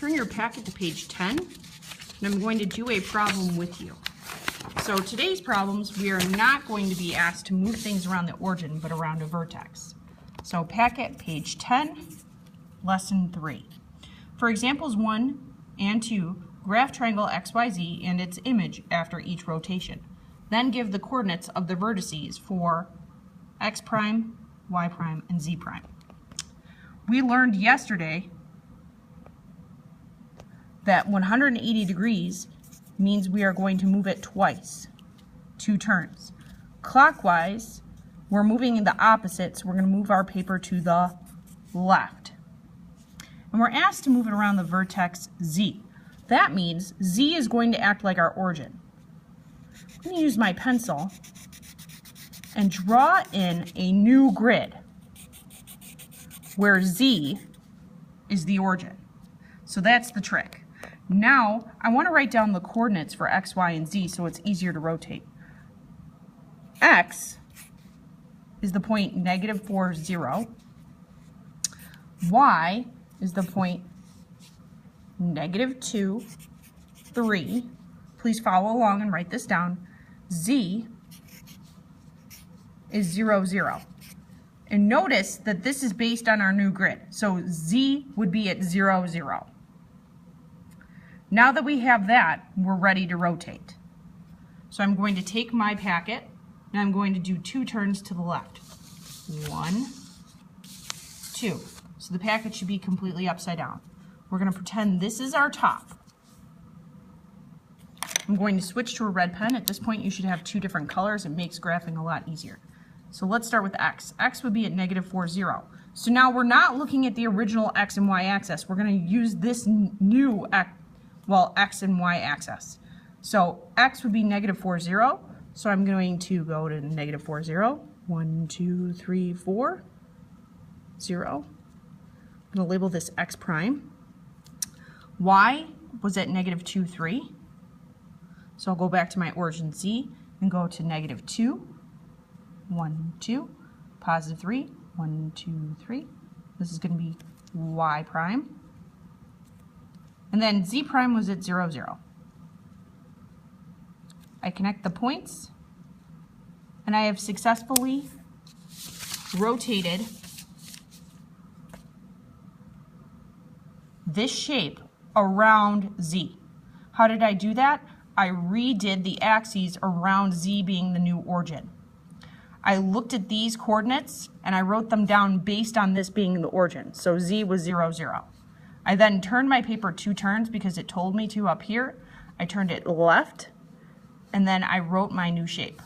turn your packet to page 10, and I'm going to do a problem with you. So today's problems, we are not going to be asked to move things around the origin, but around a vertex. So packet page 10, lesson 3. For examples 1 and 2, graph triangle XYZ and its image after each rotation. Then give the coordinates of the vertices for x prime, y prime, and z prime. We learned yesterday that 180 degrees means we are going to move it twice, 2 turns. Clockwise, we're moving in the opposite, so we're going to move our paper to the left. And we're asked to move it around the vertex z. That means z is going to act like our origin. I'm going to use my pencil and draw in a new grid where z is the origin. So that's the trick. Now, I want to write down the coordinates for x, y, and z so it's easier to rotate. X is the point -4, 0. Y is the point -2, 3. Please follow along and write this down. Z is 0, 0. And notice that this is based on our new grid. So z would be at 0, 0. Now that we have that, we're ready to rotate. So I'm going to take my packet and I'm going to do 2 turns to the left. 1, 2. So the packet should be completely upside down. We're going to pretend this is our top. I'm going to switch to a red pen. At this point you should have 2 different colors. It makes graphing a lot easier. So let's start with x. X would be at -4, 0. So now we're not looking at the original x and y axis. We're going to use this new x and y axis. So x would be -4, 0. So I'm going to go to -4, 0. 1, 2, 3, 4, 0. I'm going to label this x prime. Y was at -2, 3. So I'll go back to my origin z and go to -2, 1, 2, +3, 1, 2, 3. This is going to be y prime. And then z prime was at 0, 0. I connect the points, and I have successfully rotated this shape around z. How did I do that? I redid the axes around z being the new origin. I looked at these coordinates and I wrote them down based on this being the origin. So z was 0, 0. I then turned my paper 2 turns because it told me to up here. I turned it left, and then I wrote my new shape.